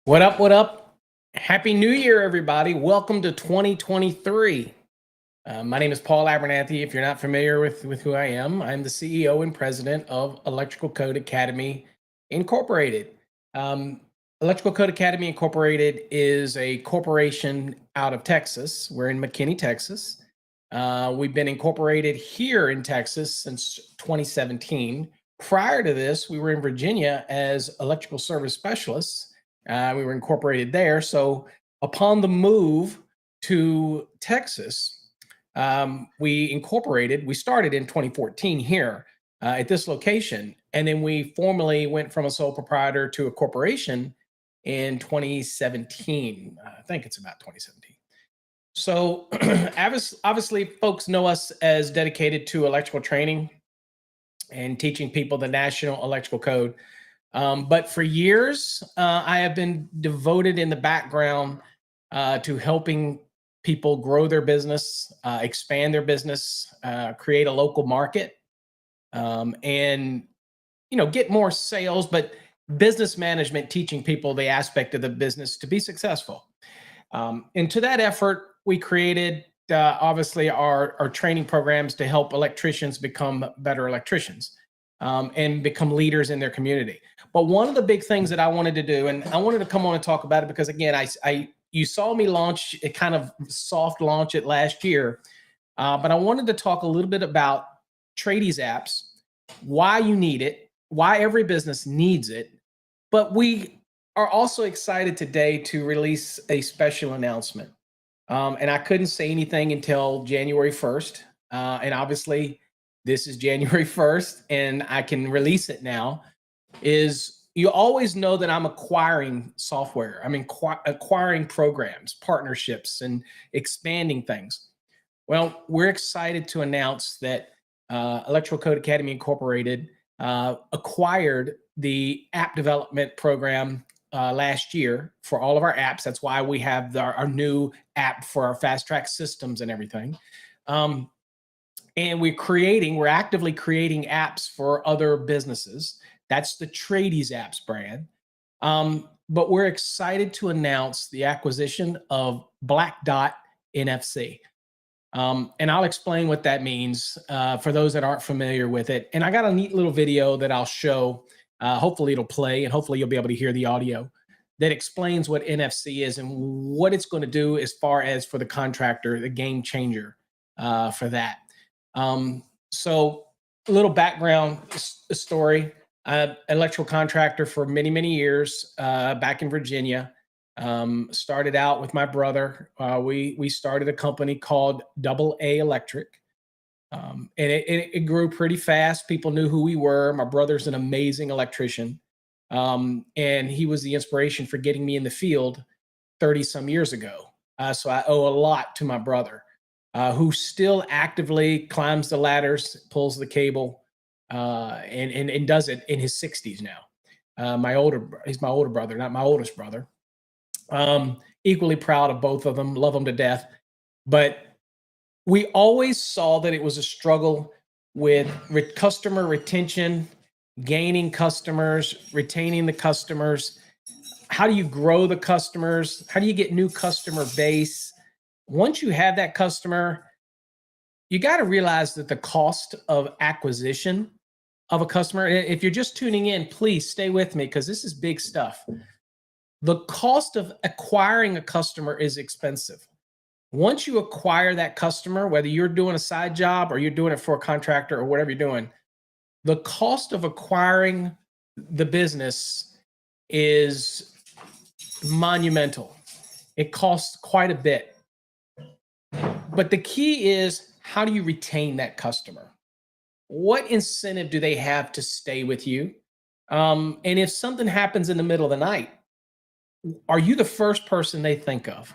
What up? What up? Happy New Year, everybody. Welcome to 2023. My name is Paul Abernathy. If you're not familiar with who I am, I'm the CEO and president of Electrical Code Academy Incorporated. Electrical Code Academy Incorporated is a corporation out of Texas. We're in McKinney, Texas. We've been incorporated here in Texas since 2017. Prior to this, we were in Virginia as electrical service specialists. We were incorporated there. So upon the move to Texas, we started in 2014 here at this location. And then we formally went from a sole proprietor to a corporation in 2017. I think it's about 2017. So obviously folks know us as dedicated to electrical training and teaching people the National Electrical Code. But for years, I have been devoted in the background to helping people grow their business, expand their business, create a local market, and get more sales, but business management, teaching people the aspect of the business to be successful. And to that effort, we created obviously our training programs to help electricians become better electricians. And become leaders in their community. But one of the big things that I wanted to do, and I wanted to come on and talk about it because again, you saw me launch it, kind of soft launch it last year, but I wanted to talk a little bit about TradiesAPPS, why you need it, why every business needs it. But we are also excited today to release a special announcement. And I couldn't say anything until January 1st. And obviously, this is January 1st, and I can release it now, is you always know that I'm acquiring software. I'm acquiring programs, partnerships, and expanding things. Well, we're excited to announce that Electrical Code Academy Incorporated acquired the app development program last year for all of our apps. That's why we have our new app for our fast track systems and everything. And we're actively creating apps for other businesses. That's the TradiesAPPS brand. But we're excited to announce the acquisition of Black Dot NFC. And I'll explain what that means for those that aren't familiar with it. And I got a neat little video that I'll show. Hopefully it'll play and hopefully you'll be able to hear the audio that explains what NFC is and what it's going to do as far as for the contractor, the game changer for that. So a little background story, electrical contractor for many, many years, back in Virginia, started out with my brother. We started a company called AA Electric. And it grew pretty fast. People knew who we were. My brother's an amazing electrician. And he was the inspiration for getting me in the field 30 some years ago. So I owe a lot to my brother. Who still actively climbs the ladders, pulls the cable, and does it in his 60s now. He's my older brother, not my oldest brother. Equally proud of both of them, love them to death. But we always saw that it was a struggle with customer retention, gaining customers, retaining the customers. How do you grow the customers? How do you get new customer base? Once you have that customer, you got to realize that the cost of acquisition of a customer, if you're just tuning in, please stay with me because this is big stuff. The cost of acquiring a customer is expensive. Once you acquire that customer, whether you're doing a side job or you're doing it for a contractor or whatever you're doing, the cost of acquiring the business is monumental. It costs quite a bit. But the key is, how do you retain that customer? What incentive do they have to stay with you? And if something happens in the middle of the night, are you the first person they think of?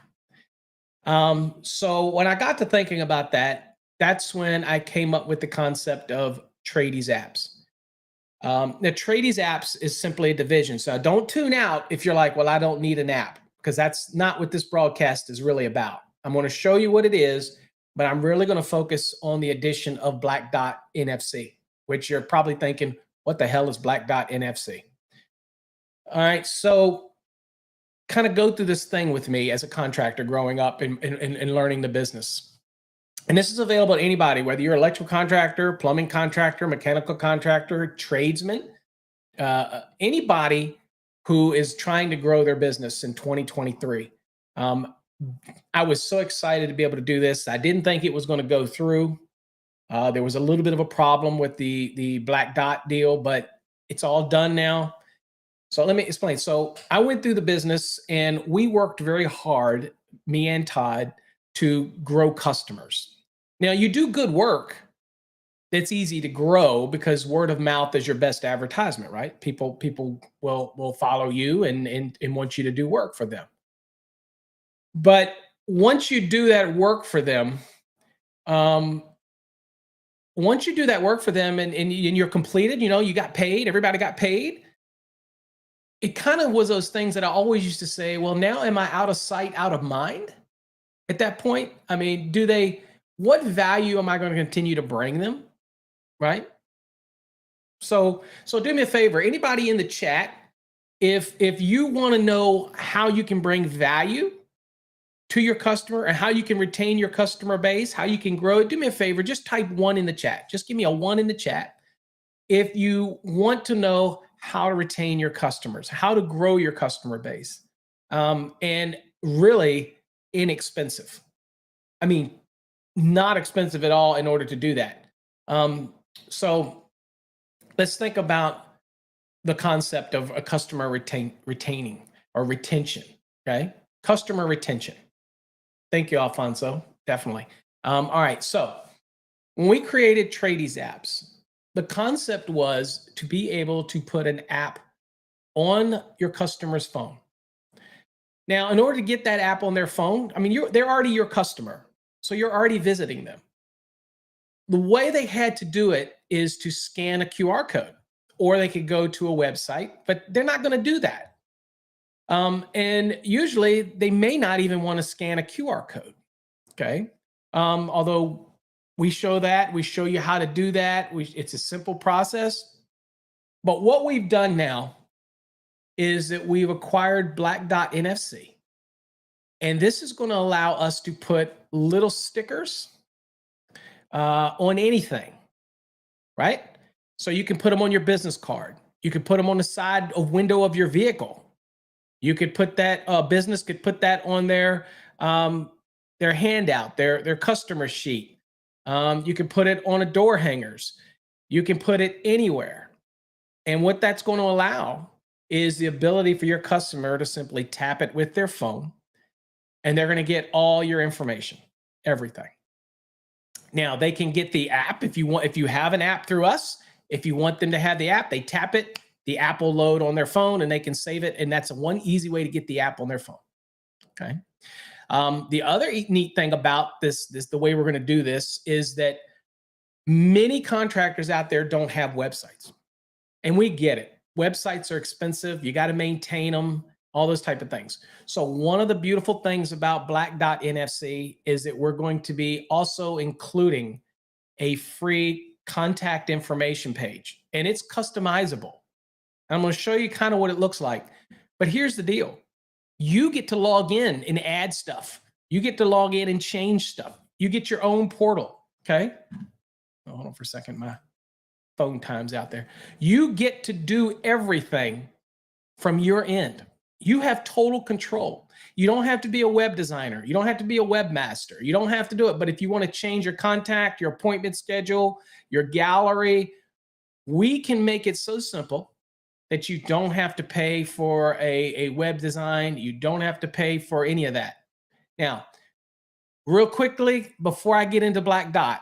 So when I got to thinking about that, that's when I came up with the concept of TradiesAPPS. The TradiesAPPS is simply a division. So don't tune out if you're like, well, I don't need an app, because that's not what this broadcast is really about. I'm going to show you what it is, but I'm really going to focus on the addition of Black Dot NFC, which you're probably thinking, what the hell is Black Dot NFC? All right, so kind of go through this thing with me as a contractor growing up and learning the business. And this is available to anybody, whether you're an electrical contractor, plumbing contractor, mechanical contractor, tradesman, anybody who is trying to grow their business in 2023. I was so excited to be able to do this. I didn't think it was going to go through. There was a little bit of a problem with the Black Dot deal, but it's all done now. So let me explain. So I went through the business and we worked very hard, me and Todd, to grow customers. Now you do good work. It's easy to grow because word of mouth is your best advertisement, right? People will follow you and want you to do work for them. But once you do that work for them, and you're completed, you got paid, everybody got paid. It kind of was those things that I always used to say, well, now am I out of sight, out of mind at that point? I mean, what value am I going to continue to bring them? Right? So do me a favor, anybody in the chat, if you want to know how you can bring value to your customer and how you can retain your customer base, how you can grow it, do me a favor, just type 1 in the chat. Just give me a 1 in the chat. If you want to know how to retain your customers, how to grow your customer base, and really inexpensive. I mean, not expensive at all in order to do that. So let's think about the concept of a customer retaining or retention, okay? Customer retention. Thank you, Alfonso, definitely. All right, so when we created TradiesAPPS, the concept was to be able to put an app on your customer's phone. Now, in order to get that app on their phone, I mean, they're already your customer, so you're already visiting them. The way they had to do it is to scan a QR code, or they could go to a website, but they're not going to do that. And usually they may not even want to scan a QR code. Okay. Although we show you how to do that. It's a simple process. But what we've done now is that we've acquired Black Dot NFC. And this is going to allow us to put little stickers on anything, right? So you can put them on your business card. You can put them on the side of window of your vehicle. You could put that, business could put that on their handout, their customer sheet. You can put it on a door hangers. You can put it anywhere. And what that's going to allow is the ability for your customer to simply tap it with their phone, and they're going to get all your information, everything. Now they can get the app if you have an app through us. If you want them to have the app, they tap it, the app will load on their phone and they can save it. And that's one easy way to get the app on their phone. Okay. The other neat thing about the way we're going to do this is that many contractors out there don't have websites, and we get it. Websites are expensive. You got to maintain them, all those type of things. So one of the beautiful things about Black Dot NFC is that we're going to be also including a free contact information page, and it's customizable. I'm going to show you kind of what it looks like. But here's the deal. You get to log in and add stuff. You get to log in and change stuff. You get your own portal, okay? Oh, hold on for a second. My phone time's out there. You get to do everything from your end. You have total control. You don't have to be a web designer. You don't have to be a webmaster. You don't have to do it. But if you want to change your contact, your appointment schedule, your gallery, we can make it so simple that you don't have to pay for a web design. You don't have to pay for any of that. Now, real quickly, before I get into Black Dot,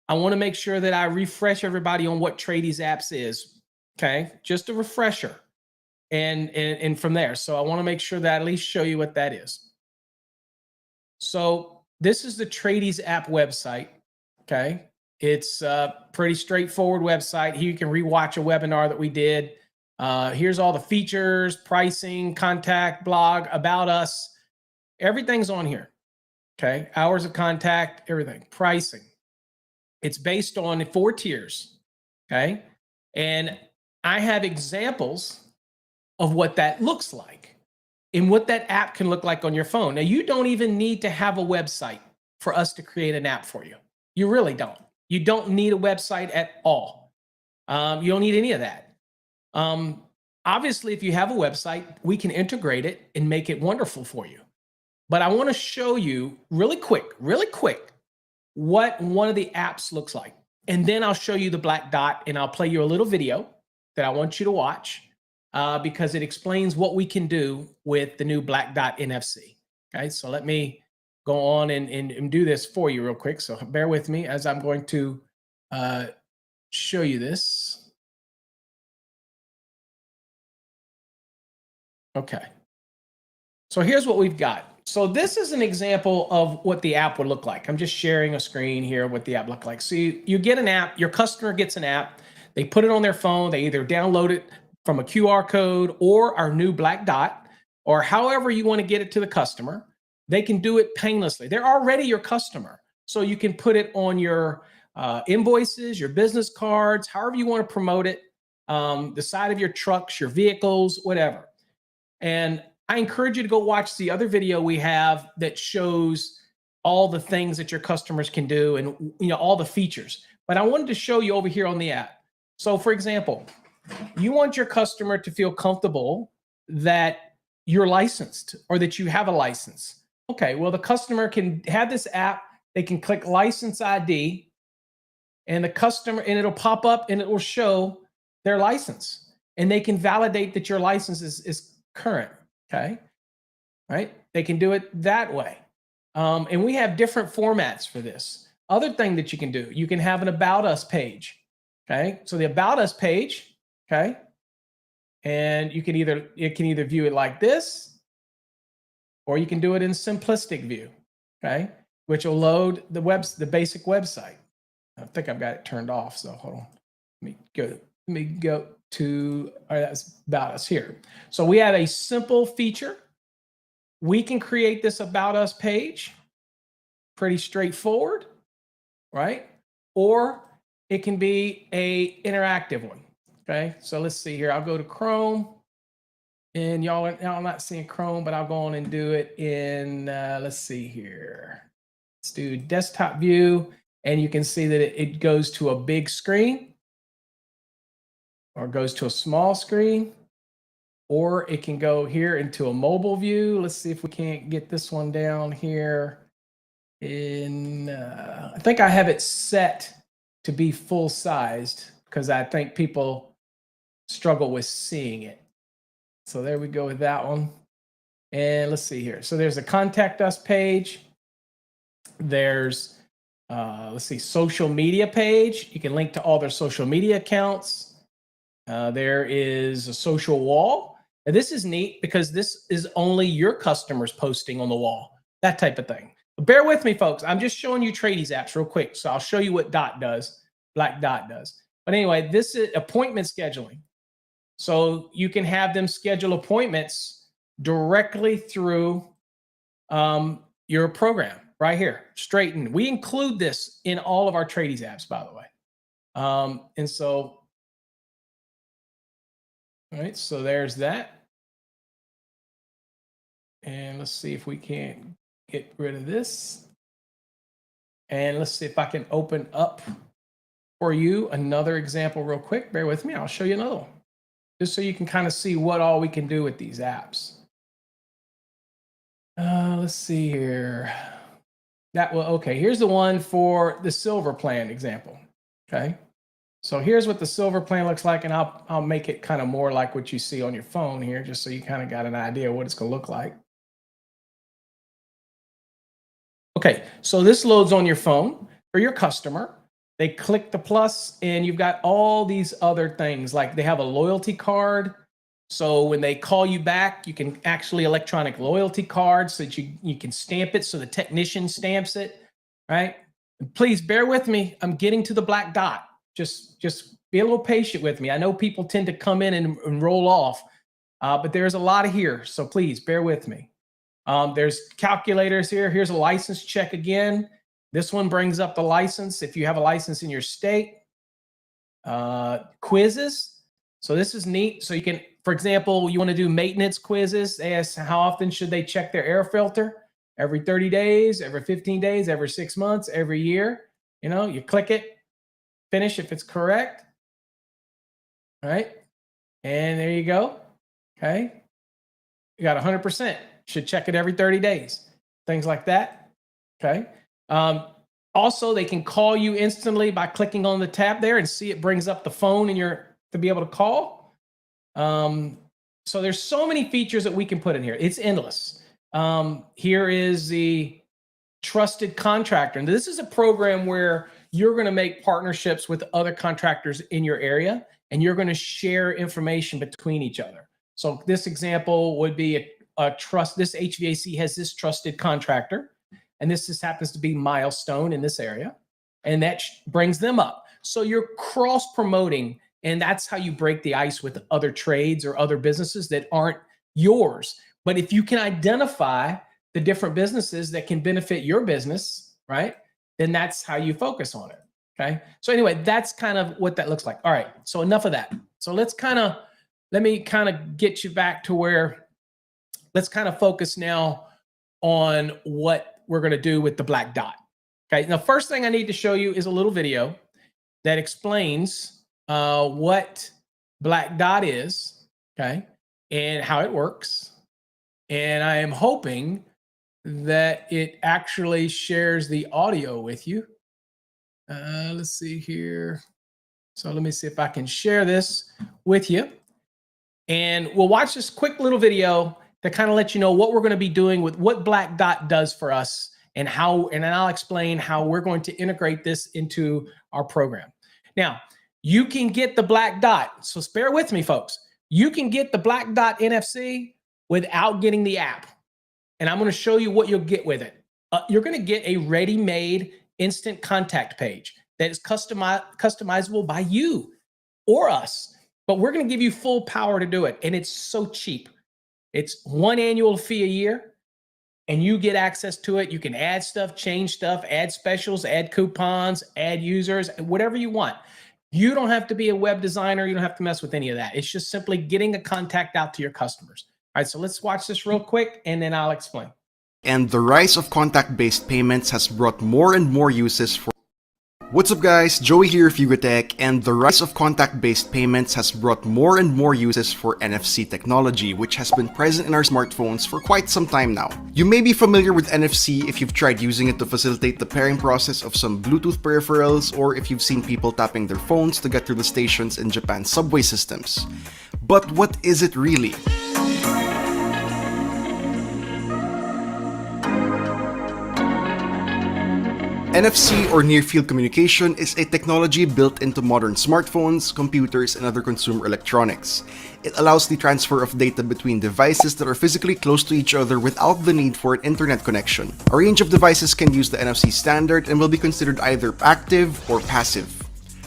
I want to make sure that I refresh everybody on what TradiesAPPS is, okay? Just a refresher. And from there, so I want to make sure that I at least show you what that is. So this is the TradiesAPP website, okay? It's a pretty straightforward website. Here you can rewatch a webinar that we did. Here's all the features, pricing, contact, blog, about us. Everything's on here, okay? Hours of contact, everything, pricing. It's based on 4 tiers, okay? And I have examples of what that looks like. and what that app can look like on your phone. Now, you don't even need to have a website for us to create an app for you. You really don't. You don't need a website at all. You don't need any of that. Obviously, if you have a website, we can integrate it and make it wonderful for you. But I want to show you really quick, what one of the apps looks like. And then I'll show you the Black Dot, and I'll play you a little video that I want you to watch because it explains what we can do with the new Black Dot NFC. Okay, so let me go on and do this for you real quick. So bear with me as I'm going to show you this. Okay. So here's what we've got. So this is an example of what the app would look like. I'm just sharing a screen here, what the app look like. So you get an app, your customer gets an app, they put it on their phone, they either download it from a QR code or our new Black Dot, or however you want to get it to the customer. They can do it painlessly. They're already your customer. So you can put it on your invoices, your business cards, however you want to promote it, the side of your trucks, your vehicles, whatever. And I encourage you to go watch the other video we have that shows all the things that your customers can do and all the features. But I wanted to show you over here on the app. So for example, you want your customer to feel comfortable that you're licensed or that you have a license. Okay, well, the customer can have this app. They can click license ID and the customer, and it'll pop up and it will show their license. And they can validate that your license is current. Okay, right? They can do it that way. And we have different formats for this. Other thing that you can do, you can have an About Us page. Okay, so the About Us page, okay, and it can either view it like this, or you can do it in simplistic view, okay, which will load the basic website. I think I've got it turned off, so hold on. Let me go to that's About Us here. So we have a simple feature. We can create this About Us page, pretty straightforward, right? Or it can be a interactive one. Okay, so let's see here. I'll go to Chrome, and y'all I'm not seeing Chrome, but I'll go on and do it in let's see here. Let's do desktop view, and you can see that it goes to a big screen, or goes to a small screen, or it can go here into a mobile view. Let's see if we can't get this one down here. I think I have it set to be full sized because I think people struggle with seeing it. So there we go with that one. And let's see here. So there's a Contact Us page. There's, let's see, social media page. You can link to all their social media accounts. There is a social wall. And this is neat because this is only your customers posting on the wall, that type of thing. But bear with me, folks. I'm just showing you TradiesAPPS real quick. So I'll show you what Dot does, Black Dot does. But anyway, this is appointment scheduling. So you can have them schedule appointments directly through your program right here, straight in. We include this in all of our TradiesAPPS, by the way. And so, all right, so there's that. And let's see if we can get rid of this. And let's see if I can open up for you another example real quick. Bear with me. I'll show you another one, just so you can kind of see what all we can do with these apps. Let's see here. Okay, here's the one for the silver plan example. Okay, so here's what the silver plan looks like, and I'll make it kind of more like what you see on your phone here, just so you kind of got an idea of what it's going to look like. Okay, so this loads on your phone for your customer. They click the plus, and you've got all these other things, like they have a loyalty card. So when they call you back, you can actually electronic loyalty card so that you can stamp it, so the technician stamps it, right? And please bear with me. I'm getting to the Black Dot. Just be a little patient with me. I know people tend to come in and roll off, but there's a lot here. So please bear with me. There's calculators here. Here's a license check again. This one brings up the license if you have a license in your state. Quizzes. So this is neat. So you can, for example, you want to do maintenance quizzes. They ask how often should they check their air filter? Every 30 days, every 15 days, every 6 months, every year. You know, you click it, finish if it's correct. All right. And there you go. Okay. You got 100%. Should check it every 30 days. Things like that. Okay. Also, they can call you instantly by clicking on the tab there and see it brings up the phone in your to be able to call. So there's so many features that we can put in here. It's endless. Here is the Trusted Contractor. And this is a program where you're going to make partnerships with other contractors in your area, and you're going to share information between each other. So this example would be this HVAC has this trusted contractor, and this just happens to be Milestone in this area, and that brings them up. So you're cross promoting, and that's how you break the ice with other trades or other businesses that aren't yours. But if you can identify the different businesses that can benefit your business, right, then that's how you focus on it. Okay. So anyway, that's kind of what that looks like. All right. So enough of that. So let me kind of get you back to where let's kind of focus now on what we're going to do with the Black Dot. Okay. Now, first thing I need to show you is a little video that explains what Black Dot is, okay, and how it works. And I am hoping that it actually shares the audio with you. Let's see here. So let me see if I can share this with you. And we'll watch this quick little video to kind of let you know what we're going to be doing with what Black Dot does for us and how, and then I'll explain how we're going to integrate this into our program. Now, you can get the Black Dot. So bear with me, folks. You can get the Black Dot NFC without getting the app. And I'm going to show you what you'll get with it. You're going to get a ready-made instant contact page that is customizable by you or us. But we're going to give you full power to do it. And it's so cheap. It's one annual fee a year, and you get access to it. You can add stuff, change stuff, add specials, add coupons, add users, whatever you want. You don't have to be a web designer. You don't have to mess with any of that. It's just simply getting a contact out to your customers. All right, so let's watch this real quick, and then I'll explain. And the rise of contact-based payments has brought more and more uses for... What's up guys, Joey here, Fugatech, and the rise of contact-based payments has brought more and more uses for NFC technology, which has been present in our smartphones for quite some time now. You may be familiar with NFC if you've tried using it to facilitate the pairing process of some Bluetooth peripherals, or if you've seen people tapping their phones to get through the stations in Japan's subway systems. But what is it really? NFC, or Near-Field Communication, is a technology built into modern smartphones, computers, and other consumer electronics. It allows the transfer of data between devices that are physically close to each other without the need for an internet connection. A range of devices can use the NFC standard and will be considered either active or passive.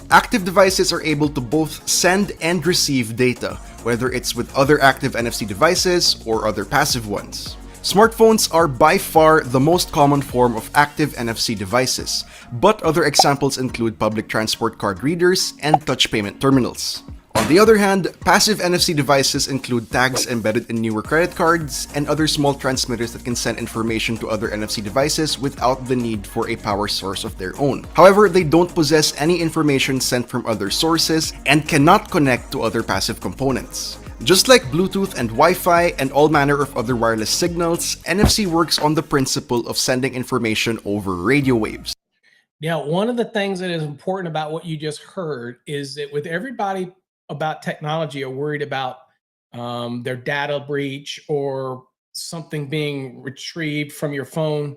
Active devices are able to both send and receive data, whether it's with other active NFC devices or other passive ones. Smartphones are by far the most common form of active NFC devices, but other examples include public transport card readers and touch payment terminals. On the other hand, passive NFC devices include tags embedded in newer credit cards and other small transmitters that can send information to other NFC devices without the need for a power source of their own. However, they don't possess any information sent from other sources and cannot connect to other passive components. Just like Bluetooth and Wi-Fi and all manner of other wireless signals, NFC works on the principle of sending information over radio waves. Now, one of the things that is important about what you just heard is that with everybody about technology are worried about their data breach or something being retrieved from your phone,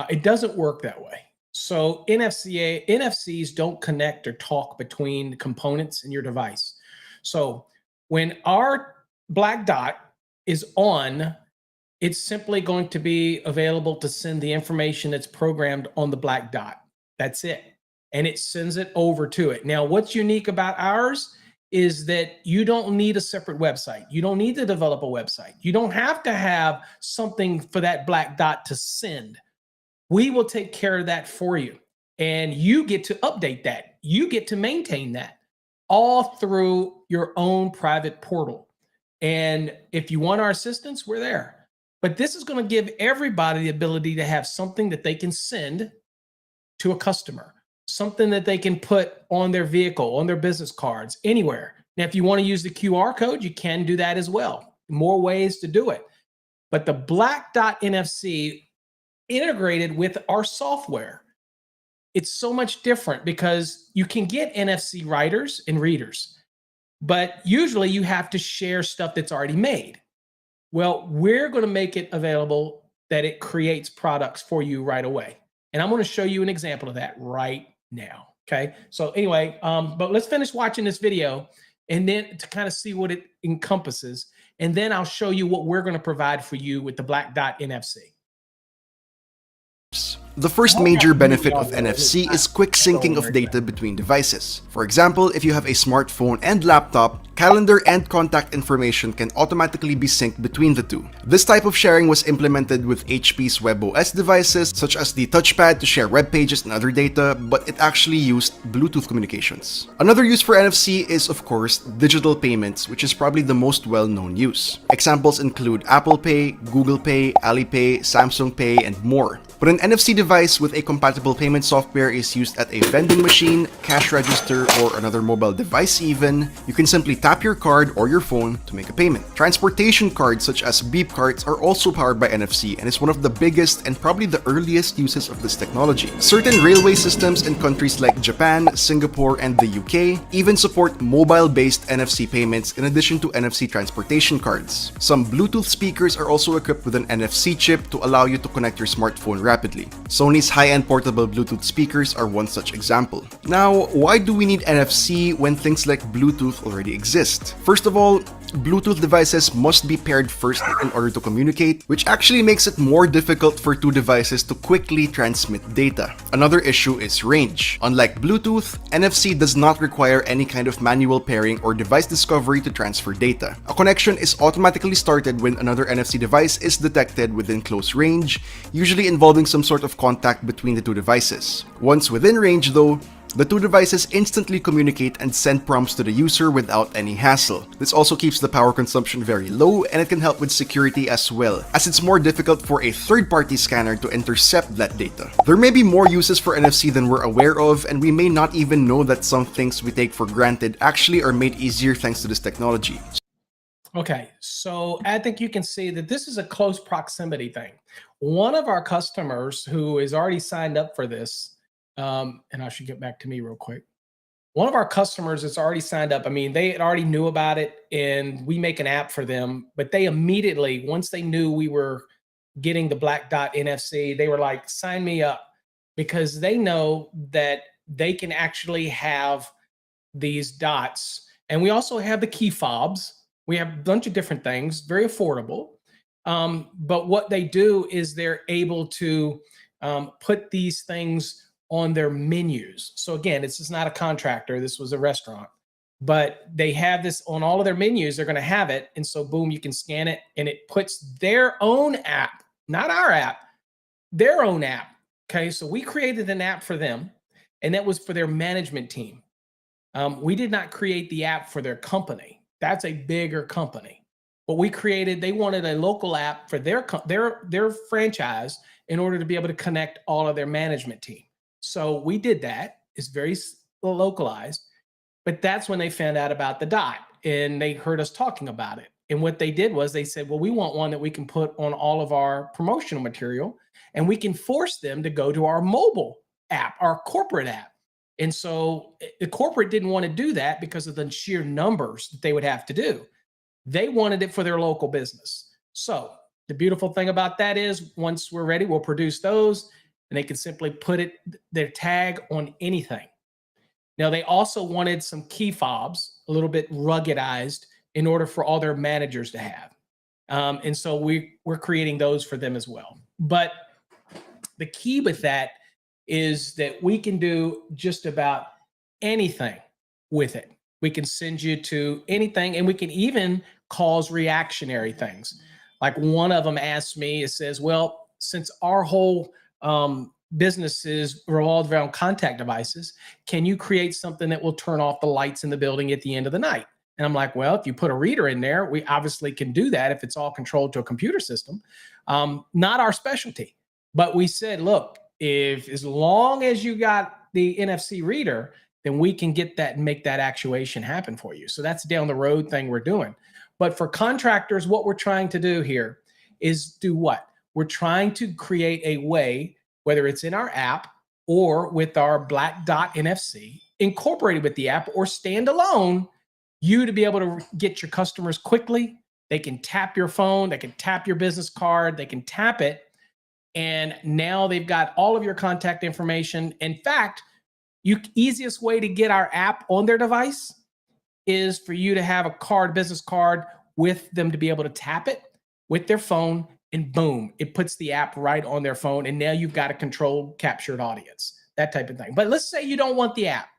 it doesn't work that way. So NFCs don't connect or talk between components in your device. So when our Black Dot is on, it's simply going to be available to send the information that's programmed on the Black Dot. That's it. And it sends it over to it. Now, what's unique about ours is that you don't need a separate website. You don't need to develop a website. You don't have to have something for that Black Dot to send. We will take care of that for you. And you get to update that. You get to maintain that. all through your own private portal. And if you want our assistance, we're there. But this is going to give everybody the ability to have something that they can send to a customer, something that they can put on their vehicle, on their business cards, anywhere. Now, if you want to use the QR code, you can do that as well. More ways to do it. But the Black Dot NFC integrated with our software, it's so much different because you can get NFC writers and readers, but usually you have to share stuff that's already made. Well, we're going to make it available that it creates products for you right away. And I'm going to show you an example of that right now. Okay. So anyway, but let's finish watching this video and then to kind of see what it encompasses. And then I'll show you what we're going to provide for you with the Black Dot NFC. The first major benefit of NFC is quick syncing of data between devices. For example, if you have a smartphone and laptop, calendar and contact information can automatically be synced between the two. This type of sharing was implemented with HP's WebOS devices, such as the touchpad to share web pages and other data, but it actually used Bluetooth communications. Another use for NFC is, of course, digital payments, which is probably the most well-known use. Examples include Apple Pay, Google Pay, Alipay, Samsung Pay, and more. But an NFC device with a compatible payment software is used at a vending machine, cash register, or another mobile device even. You can simply tap your card or your phone to make a payment. Transportation cards such as beep cards are also powered by NFC and is one of the biggest and probably the earliest uses of this technology. Certain railway systems in countries like Japan, Singapore, and the UK even support mobile-based NFC payments in addition to NFC transportation cards. Some Bluetooth speakers are also equipped with an NFC chip to allow you to connect your smartphone rapidly. Sony's high-end portable Bluetooth speakers are one such example. Now, why do we need NFC when things like Bluetooth already exist? First of all, Bluetooth devices must be paired first in order to communicate, which actually makes it more difficult for two devices to quickly transmit data. Another issue is range. Unlike Bluetooth, NFC does not require any kind of manual pairing or device discovery to transfer data. A connection is automatically started when another NFC device is detected within close range, usually involving some sort of contact between the two devices. Once within range though, the two devices instantly communicate and send prompts to the user without any hassle. This also keeps the power consumption very low, and it can help with security as well, as it's more difficult for a third-party scanner to intercept that data. There may be more uses for NFC than we're aware of, and we may not even know that some things we take for granted actually are made easier thanks to this technology. Okay, so I think you can see that this is a close proximity thing. One of our customers who is already signed up for this, and I should get back to me real quick. One of our customers that's already signed up, I mean, they already knew about it and we make an app for them, but they immediately, once they knew we were getting the Black Dot NFC, they were like, sign me up, because they know that they can actually have these dots. And we also have the key fobs. We have a bunch of different things, very affordable. But what they do is they're able to put these things on their menus. So again, this is not a contractor, this was a restaurant, but they have this on all of their menus, they're gonna have it. And so boom, you can scan it and it puts their own app, not our app, their own app. Okay, so we created an app for them and that was for their management team. We did not create the app for their company. That's a bigger company. But we created, they wanted a local app for their franchise in order to be able to connect all of their management team. So we did that. It's very localized, but that's when they found out about the dot and they heard us talking about it. And what they did was they said, well, we want one that we can put on all of our promotional material and we can force them to go to our mobile app, our corporate app. And so the corporate didn't want to do that because of the sheer numbers that they would have to do. They wanted it for their local business. So the beautiful thing about that is once we're ready, we'll produce those and they can simply put their tag on anything. Now, they also wanted some key fobs, a little bit ruggedized in order for all their managers to have. And so we're creating those for them as well. But the key with that is that we can do just about anything with it. We can send you to anything, and we can even cause reactionary things. Like one of them asked me, it says, well, since our whole businesses revolve around contact devices. Can you create something that will turn off the lights in the building at the end of the night? And I'm like, well, if you put a reader in there, we obviously can do that if it's all controlled to a computer system. Not our specialty, but we said, look, if as long as you got the NFC reader, then we can get that and make that actuation happen for you. So that's down the road thing we're doing. But for contractors, what we're trying to do here is do what? We're trying to create a way, whether it's in our app or with our Black Dot NFC, incorporated with the app or standalone, you to be able to get your customers quickly. They can tap your phone, they can tap your business card, they can tap it, and now they've got all of your contact information. In fact, easiest way to get our app on their device is for you to have a card, business card, with them to be able to tap it with their phone, and boom, it puts the app right on their phone, and now you've got a controlled, captured audience, that type of thing. But let's say you don't want the app.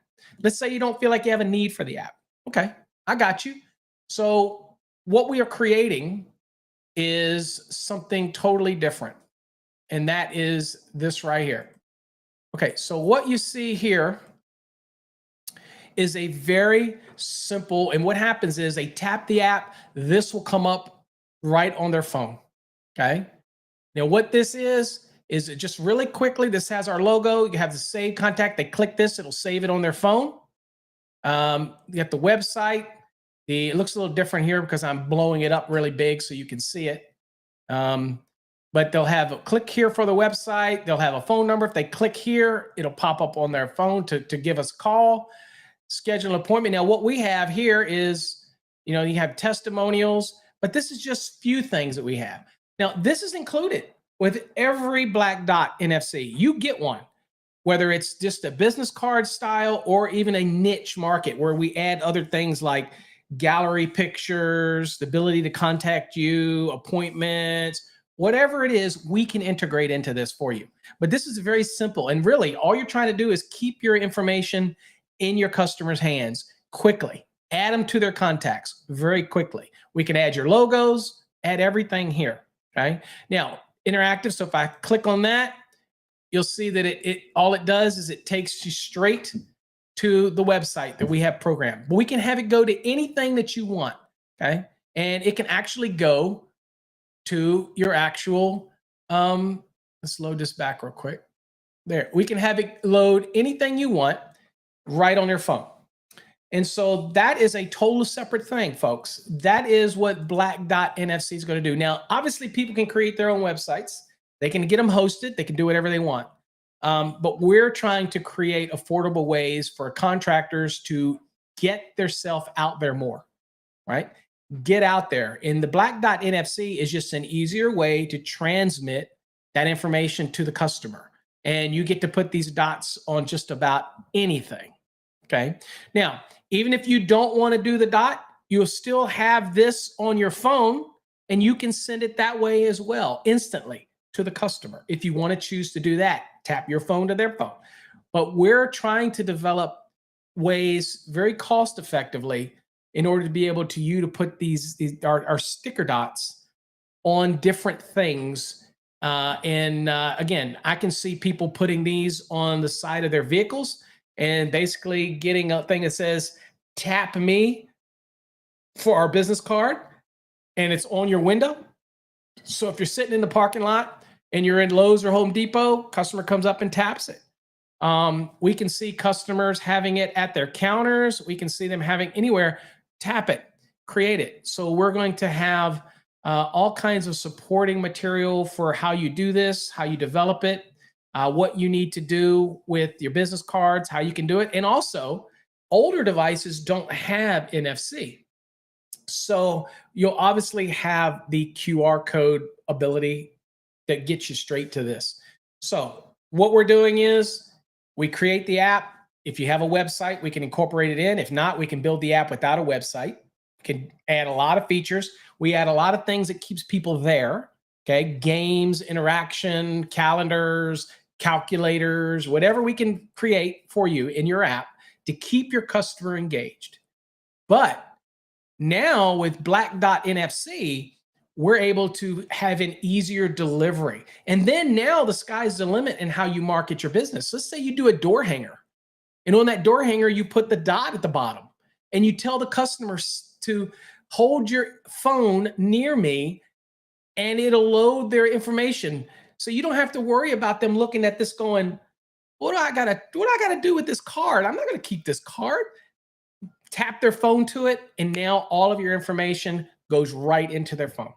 Let's say you don't feel like you have a need for the app. Okay, I got you. So what we are creating is something totally different, and that is this right here. Okay, so what you see here is a very simple, and what happens is they tap the app, this will come up right on their phone, okay? Now what this is just really quickly, this has our logo, you have the save contact, they click this, it'll save it on their phone. You got the website, it looks a little different here because I'm blowing it up really big so you can see it. But they'll have a click here for the website. They'll have a phone number. If they click here, it'll pop up on their phone to give us a call, schedule an appointment. Now, what we have here is, you have testimonials, but this is just few things that we have. Now, this is included with every Black Dot NFC. You get one, whether it's just a business card style or even a niche market where we add other things like gallery pictures, the ability to contact you, appointments, whatever it is, we can integrate into this for you. But this is very simple. And really, all you're trying to do is keep your information in your customers' hands quickly. Add them to their contacts very quickly. We can add your logos, add everything here, okay? Now, interactive, so if I click on that, you'll see that all it does is it takes you straight to the website that we have programmed. But we can have it go to anything that you want, okay? And it can actually go to your actual, let's load this back real quick. There, we can have it load anything you want right on your phone. And so that is a total separate thing, folks. That is what Black Dot NFC is going to do. Now, obviously, people can create their own websites. They can get them hosted. They can do whatever they want. But we're trying to create affordable ways for contractors to get themselves out there more, right? Get out there. And the Black Dot NFC is just an easier way to transmit that information to the customer. And you get to put these dots on just about anything, okay? Now, even if you don't want to do the dot, you'll still have this on your phone, and you can send it that way as well, instantly to the customer. If you want to choose to do that, tap your phone to their phone. But we're trying to develop ways very cost effectively in order to be able to put our sticker dots on different things. Again, I can see people putting these on the side of their vehicles and basically getting a thing that says, tap me for our business card, and it's on your window. So if you're sitting in the parking lot and you're in Lowe's or Home Depot, customer comes up and taps it. We can see customers having it at their counters. We can see them having anywhere. Tap it, create it. So we're going to have all kinds of supporting material for how you do this, how you develop it, what you need to do with your business cards, how you can do it. And also, older devices don't have NFC. So you'll obviously have the QR code ability that gets you straight to this. So what we're doing is we create the app. If you have a website, we can incorporate it in. If not, we can build the app without a website. We can add a lot of features. We add a lot of things that keeps people there. Okay, games, interaction, calendars, calculators, whatever we can create for you in your app to keep your customer engaged. But now with Black Dot NFC, we're able to have an easier delivery. And then now the sky's the limit in how you market your business. Let's say you do a door hanger, and on that door hanger, you put the dot at the bottom, and you tell the customers to hold your phone near me, and it'll load their information. So you don't have to worry about them looking at this going, what do I gotta do with this card? I'm not gonna keep this card. Tap their phone to it, and now all of your information goes right into their phone.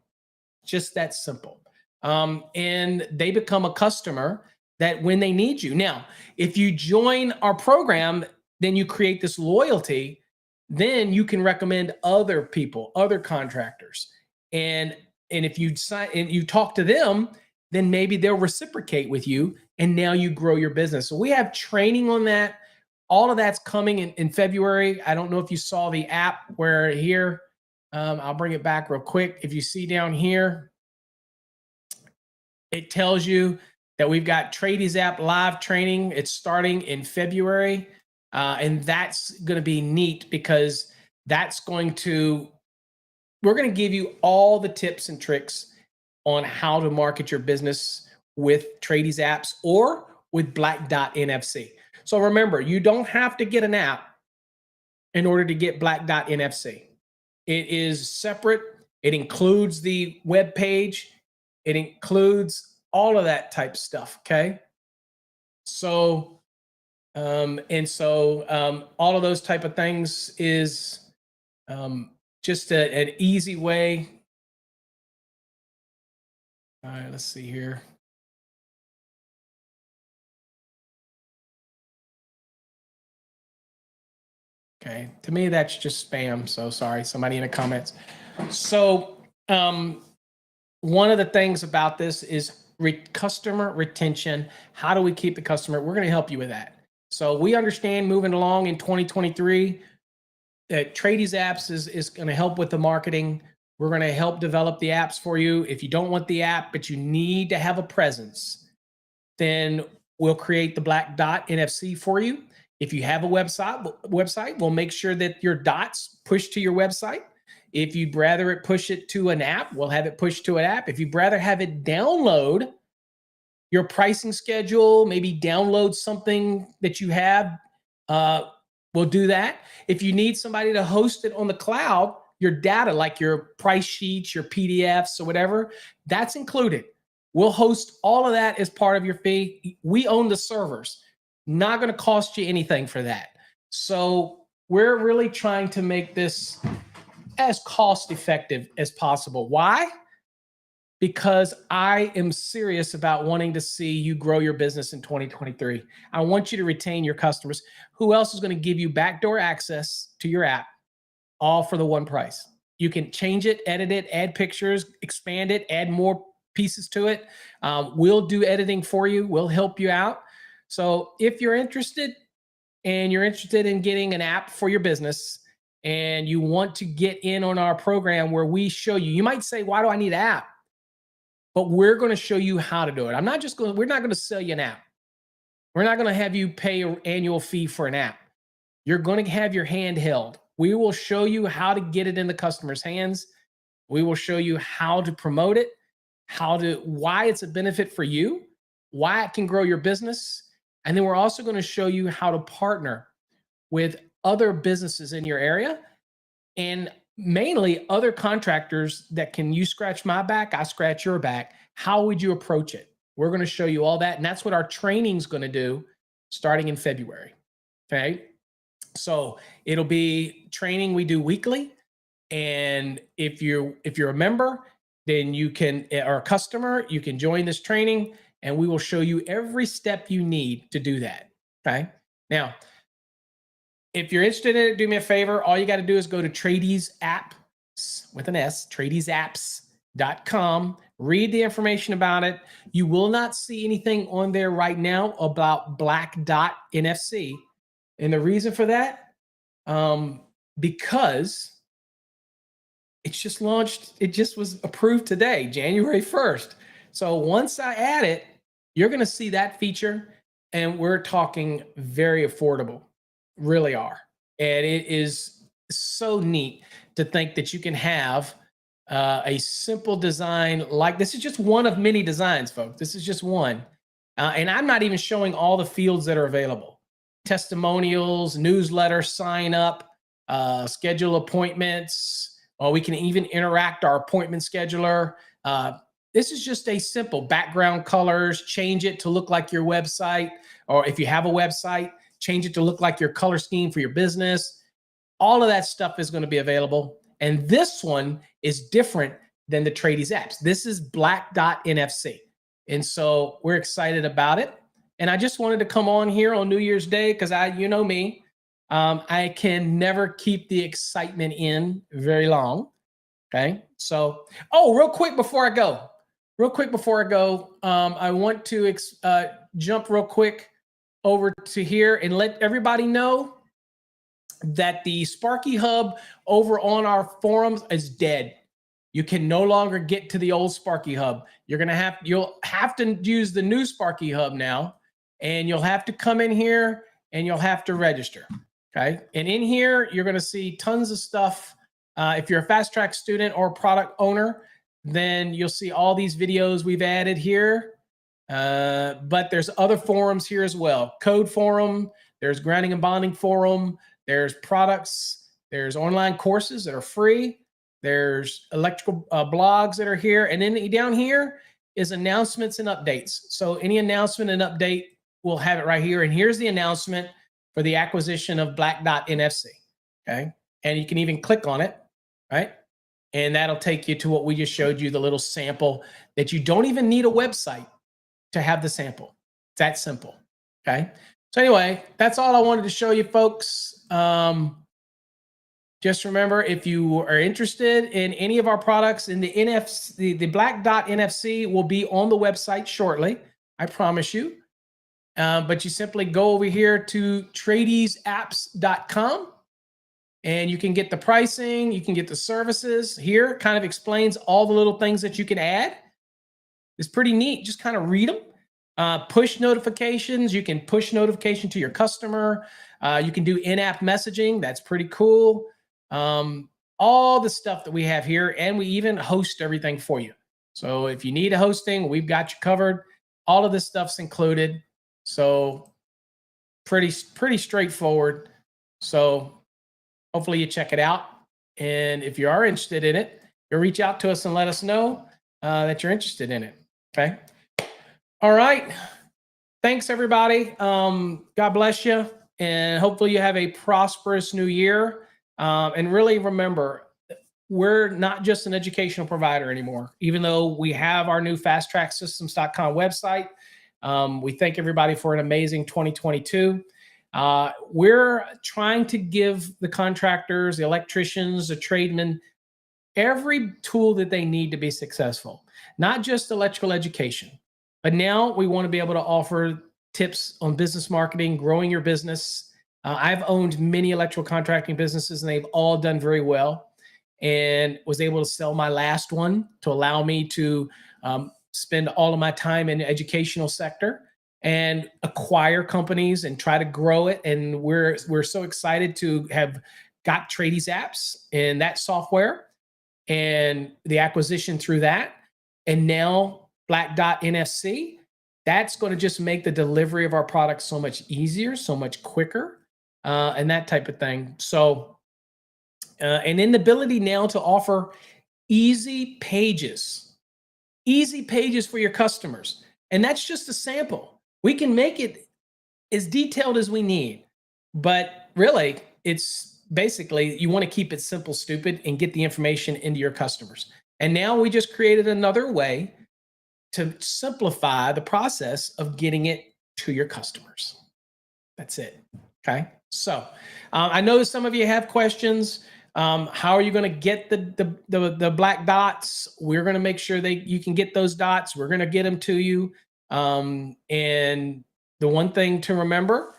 Just that simple. And they become a customer that when they need you. Now, if you join our program, then you create this loyalty, then you can recommend other people, other contractors. And if you sign and you talk to them, then maybe they'll reciprocate with you, and now you grow your business. So we have training on that. All of that's coming in February. I don't know if you saw the app where here, I'll bring it back real quick. If you see down here, it tells you that we've got TradiesAPP live training. It's starting in February. And that's going to be neat because we're going to give you all the tips and tricks on how to market your business with TradiesAPPS or with Black Dot NFC. So remember, you don't have to get an app in order to get Black Dot NFC. It is separate. It includes the web page. It includes all of that type stuff. Okay. So, all of those type of things is just an easy way. All right, let's see here. Okay, to me, that's just spam. So sorry, somebody in the comments. So one of the things about this is customer retention. How do we keep the customer? We're going to help you with that. So we understand moving along in 2023 that TradiesAPPS is going to help with the marketing. We're going to help develop the apps for you. If you don't want the app, but you need to have a presence, then we'll create the Black Dot NFC for you. If you have a website, we'll make sure that your dots push to your website. If you'd rather it push it to an app, we'll have it push to an app. If you'd rather have it download your pricing schedule, maybe download something that you have, we'll do that. If you need somebody to host it on the cloud, your data, like your price sheets, your PDFs or whatever, that's included. We'll host all of that as part of your fee. We own the servers. Not going to cost you anything for that. So we're really trying to make this as cost effective as possible. Why? Because I am serious about wanting to see you grow your business in 2023. I want you to retain your customers. Who else is going to give you backdoor access to your app, all for the one price? You can change it, edit it, add pictures, expand it, add more pieces to it. We'll do editing for you. We'll help you out. So if you're interested and you're interested in getting an app for your business and you want to get in on our program where we show you, you might say, why do I need an app? But we're going to show you how to do it. we're not going to sell you an app. We're not going to have you pay an annual fee for an app. You're going to have your hand held. We will show you how to get it in the customer's hands. We will show you how to promote it, why it's a benefit for you, why it can grow your business. And then we're also going to show you how to partner with other businesses in your area and mainly other contractors that can, you scratch my back, I scratch your back. How would you approach it? We're going to show you all that. And that's what our training's going to do starting in February. Okay. So it'll be training we do weekly. And if you're a member, then you can, or a customer, you can join this training and we will show you every step you need to do that. Okay. Now, if you're interested in it, do me a favor. All you got to do is go to TradiesAPPS with an S, TradiesAPPS.com. Read the information about it. You will not see anything on there right now about Black Dot NFC. And the reason for that, because it's just launched. It just was approved today, January 1st. So once I add it, you're going to see that feature, and we're talking very affordable, really are. And it is so neat to think that you can have a simple design like this is just one of many designs, folks. This is just one. And I'm not even showing all the fields that are available. Testimonials, newsletter, sign up, schedule appointments, or we can even interact our appointment scheduler. This is just a simple background colors, change it to look like your website, or if you have a website, change it to look like your color scheme for your business. All of that stuff is going to be available. And this one is different than the TradiesAPPS. This is Black Dot NFC. And so we're excited about it. And I just wanted to come on here on New Year's Day because you know me, I can never keep the excitement in very long. Okay. So, real quick before I go, I want to jump real quick over to here and let everybody know that the Sparky Hub over on our forums is dead. You can no longer get to the old Sparky Hub. You'll have to use the new Sparky Hub now, and you'll have to come in here and you'll have to register. Okay. And in here, you're going to see tons of stuff. If you're a fast track student or product owner, then you'll see all these videos we've added here. But there's other forums here as well. Code forum, there's grounding and bonding forum, there's products, there's online courses that are free, there's electrical blogs that are here, and then down here is announcements and updates. So any announcement and update, we'll have it right here. And here's the announcement for the acquisition of Black Dot NFC. Okay, and you can even click on it, right? And that'll take you to what we just showed you, the little sample that you don't even need a website to have the sample. It's that simple. Okay. So anyway, that's all I wanted to show you, folks. Just remember, if you are interested in any of our products, in the NFC, the Black Dot NFC will be on the website shortly. I promise you. But you simply go over here to TradiesAPPS.com. And you can get the pricing, you can get the services. Here kind of explains all the little things that you can add. It's pretty neat. Just kind of read them. Push notifications. You can push notification to your customer. You can do in-app messaging. That's pretty cool. All the stuff that we have here, and we even host everything for you. So if you need a hosting, we've got you covered. All of this stuff's included. So pretty straightforward. So hopefully you check it out. And if you are interested in it, you'll reach out to us and let us know that you're interested in it. Okay. All right. Thanks, everybody. God bless you. And hopefully you have a prosperous new year. And really remember, we're not just an educational provider anymore. Even though we have our new fasttracksystems.com website, we thank everybody for an amazing 2022. We're trying to give the contractors, the electricians, the tradesmen, every tool that they need to be successful, not just electrical education, but now we want to be able to offer tips on business marketing, growing your business. I've owned many electrical contracting businesses and they've all done very well, and was able to sell my last one to allow me to spend all of my time in the educational sector and acquire companies and try to grow it. And we're so excited to have got TradiesAPPS and that software and the acquisition through that. And now Black Dot NFC, that's going to just make the delivery of our products so much easier, so much quicker, and that type of thing. So, and then the ability now to offer easy pages for your customers. And that's just a sample. We can make it as detailed as we need, but really it's basically, you want to keep it simple, stupid, and get the information into your customers. And now we just created another way to simplify the process of getting it to your customers. That's it. Okay. So I know some of you have questions. How are you going to get the black dots? We're going to make sure you can get those dots. We're going to get them to you. And the one thing to remember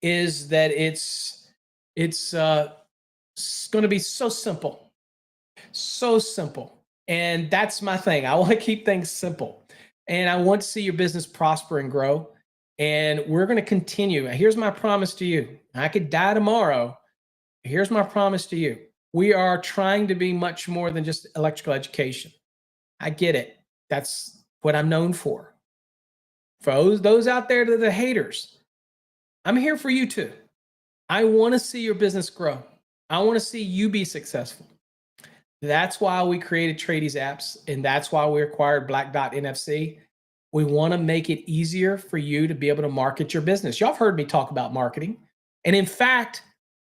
is that it's going to be so simple, and that's my thing. I want to keep things simple, and I want to see your business prosper and grow. And we're going to continue. Here's my promise to you. I could die tomorrow. Here's my promise to you. we are trying to be much more than just electrical education. I get it. That's what I'm known for. For those out there that are the haters, I'm here for you too. I want to see your business grow. I want to see you be successful. That's why we created TradiesAPPS, and that's why we acquired Black Dot NFC. We want to make it easier for you to be able to market your business. Y'all have heard me talk about marketing. And in fact,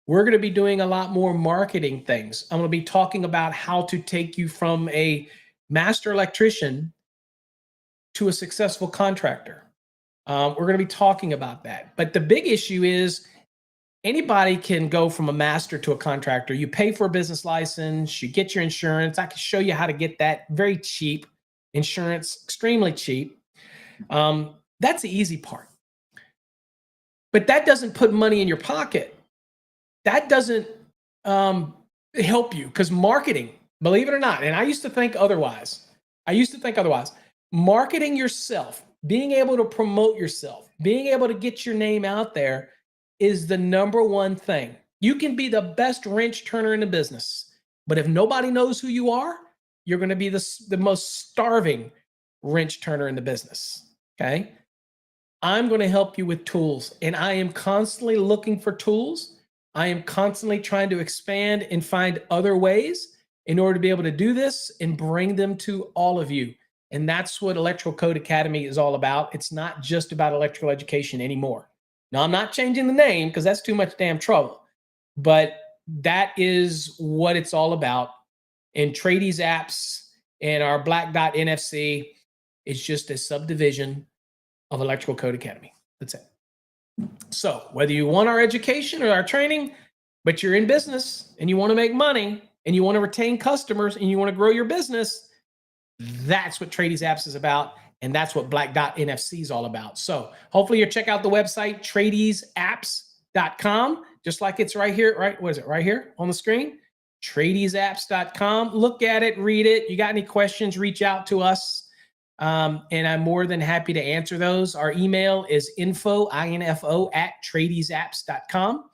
we're going to be doing a lot more marketing things. I'm going to be talking about how to take you from a master electrician to a successful contractor. We're going to be talking about that. But the big issue is anybody can go from a master to a contractor. You pay for a business license, you get your insurance. I can show you how to get that very cheap insurance, extremely cheap. That's the easy part. But that doesn't put money in your pocket. That doesn't help you, because marketing, believe it or not, and I used to think otherwise. Marketing yourself, being able to promote yourself, being able to get your name out there is the number one thing. You can be the best wrench turner in the business, but if nobody knows who you are, you're going to be the most starving wrench turner in the business. Okay. I'm going to help you with tools, and I am constantly looking for tools. I am constantly trying to expand and find other ways in order to be able to do this and bring them to all of you. And that's what Electrical Code Academy is all about. It's not just about electrical education anymore. Now, I'm not changing the name because that's too much damn trouble, but that is what it's all about. And TradiesAPPS and our Black Dot NFC is just a subdivision of Electrical Code Academy. That's it. So whether you want our education or our training, but you're in business and you want to make money and you want to retain customers and you want to grow your business, that's what TradiesAPPS is about. And that's what Black Dot NFC is all about. So hopefully you'll check out the website, TradiesAPPS.com, just like it's right here, right? What is it? Right here on the screen, TradiesAPPS.com. Look at it, read it. You got any questions, reach out to us. And I'm more than happy to answer those. Our email is info at TradiesAPPS.com.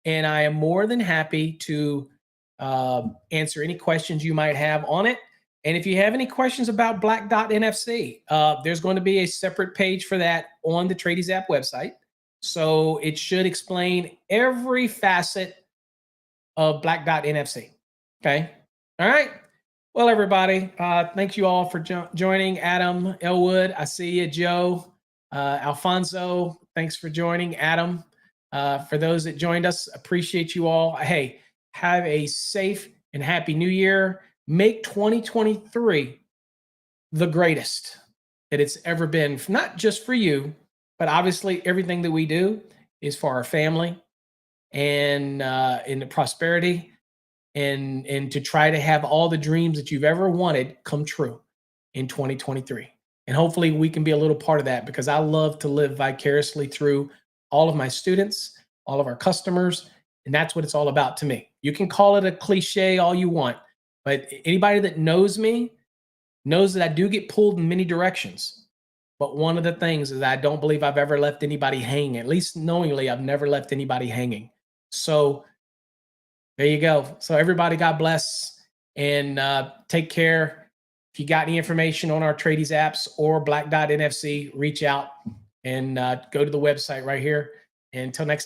And I am more than happy to answer any questions you might have on it. And if you have any questions about Black Dot NFC, there's going to be a separate page for that on the TradiesAPP website. So it should explain every facet of Black Dot NFC. Okay. All right. Well, everybody, thank you all for joining. Adam, Elwood, I see you. Joe, Alfonso, thanks for joining. Adam, for those that joined us, appreciate you all. Hey, have a safe and happy new year. Make 2023 the greatest that it's ever been, not just for you, but obviously everything that we do is for our family and in the prosperity and to try to have all the dreams that you've ever wanted come true in 2023. And hopefully we can be a little part of that, because I love to live vicariously through all of my students, all of our customers, and that's what it's all about to me. You can call it a cliche all you want, but anybody that knows me knows that I do get pulled in many directions. But one of the things is that I don't believe I've ever left anybody hanging. At least knowingly, I've never left anybody hanging. So there you go. So everybody, God bless, and take care. If you got any information on our TradiesAPPS or Black Dot NFC, reach out and go to the website right here. And until next time.